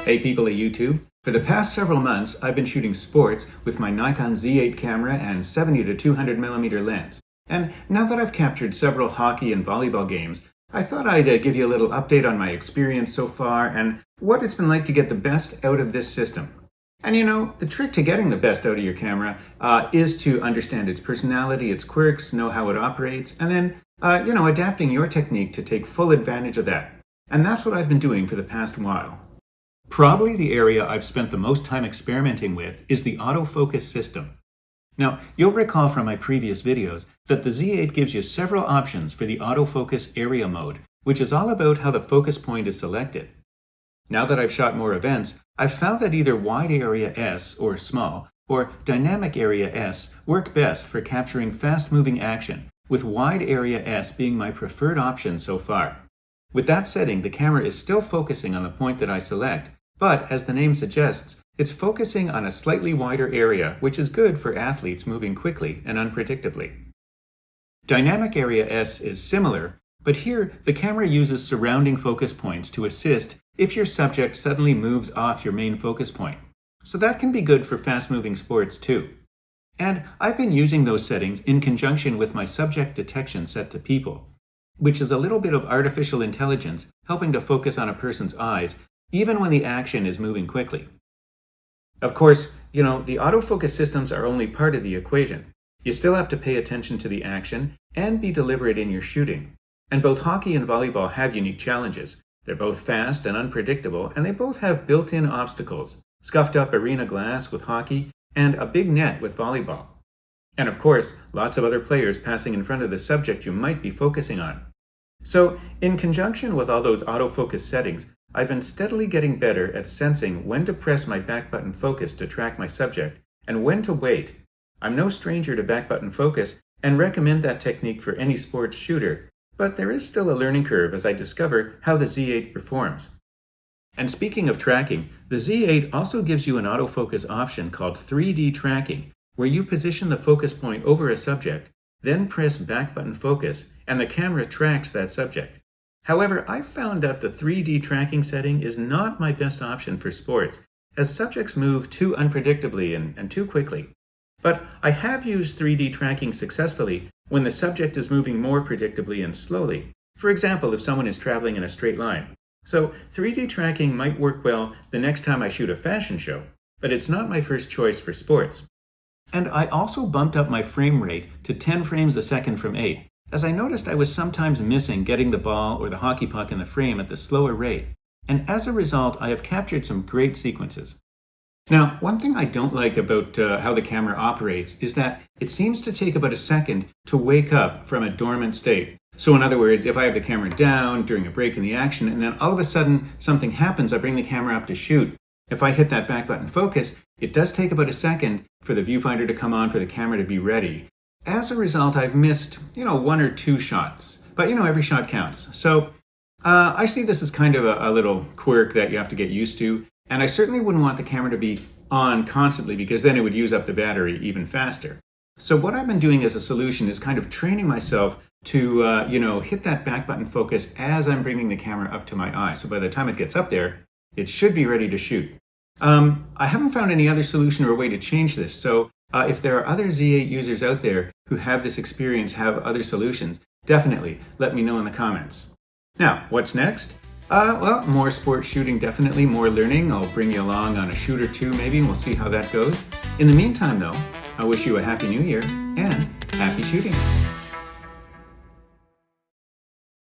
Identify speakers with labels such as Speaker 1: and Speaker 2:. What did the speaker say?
Speaker 1: Hey people of YouTube, for the past several months I've been shooting sports with my Nikon Z8 camera and 70 to 200mm lens. And now that I've captured several hockey and volleyball games, I thought I'd give you a little update on my experience so far and what it's been like to get the best out of this system. And you know, the trick to getting the best out of your camera is to understand its personality, its quirks, know how it operates, and then, adapting your technique to take full advantage of that. And that's what I've been doing for the past while. Probably the area I've spent the most time experimenting with is the autofocus system. Now, you'll recall from my previous videos that the Z8 gives you several options for the autofocus area mode, which is all about how the focus point is selected. Now that I've shot more events, I've found that either wide area S, or small, or dynamic area S work best for capturing fast-moving action, with wide area S being my preferred option so far. With that setting, the camera is still focusing on the point that I select, but as the name suggests, it's focusing on a slightly wider area, which is good for athletes moving quickly and unpredictably. Dynamic area S is similar, but here the camera uses surrounding focus points to assist if your subject suddenly moves off your main focus point. So that can be good for fast-moving sports too. And I've been using those settings in conjunction with my subject detection set to people, which is a little bit of artificial intelligence helping to focus on a person's eyes even when the action is moving quickly. Of course, the autofocus systems are only part of the equation. You still have to pay attention to the action and be deliberate in your shooting. And both hockey and volleyball have unique challenges. They're both fast and unpredictable, and they both have built-in obstacles, scuffed up arena glass with hockey and a big net with volleyball. And of course, lots of other players passing in front of the subject you might be focusing on. So, in conjunction with all those autofocus settings, I've been steadily getting better at sensing when to press my back button focus to track my subject and when to wait. I'm no stranger to back button focus and recommend that technique for any sports shooter, but there is still a learning curve as I discover how the Z8 performs. And speaking of tracking, the Z8 also gives you an autofocus option called 3D tracking, where you position the focus point over a subject, then press back button focus, and the camera tracks that subject. However, I've found that the 3D tracking setting is not my best option for sports, as subjects move too unpredictably and too quickly. But I have used 3D tracking successfully when the subject is moving more predictably and slowly. For example, if someone is traveling in a straight line. So 3D tracking might work well the next time I shoot a fashion show, but it's not my first choice for sports. And I also bumped up my frame rate to 10 frames a second from 8, as I noticed I was sometimes missing getting the ball or the hockey puck in the frame at the slower rate. And as a result, I have captured some great sequences. Now, one thing I don't like about how the camera operates is that it seems to take about a second to wake up from a dormant state. So in other words, if I have the camera down during a break in the action and then all of a sudden something happens, I bring the camera up to shoot. If I hit that back button focus, it does take about a second for the viewfinder to come on for the camera to be ready. As a result, I've missed, one or two shots, but every shot counts. So I see this as kind of a little quirk that you have to get used to, and I certainly wouldn't want the camera to be on constantly because then it would use up the battery even faster. So what I've been doing as a solution is kind of training myself to, hit that back button focus as I'm bringing the camera up to my eye. So by the time it gets up there, it should be ready to shoot. I haven't found any other solution or way to change this, so if there are other Z8 users out there who have this experience, have other solutions, definitely let me know in the comments. Now, what's next? More sports shooting, definitely, more learning. I'll bring you along on a shoot or two maybe, and we'll see how that goes. In the meantime though, I wish you a happy new year and happy shooting.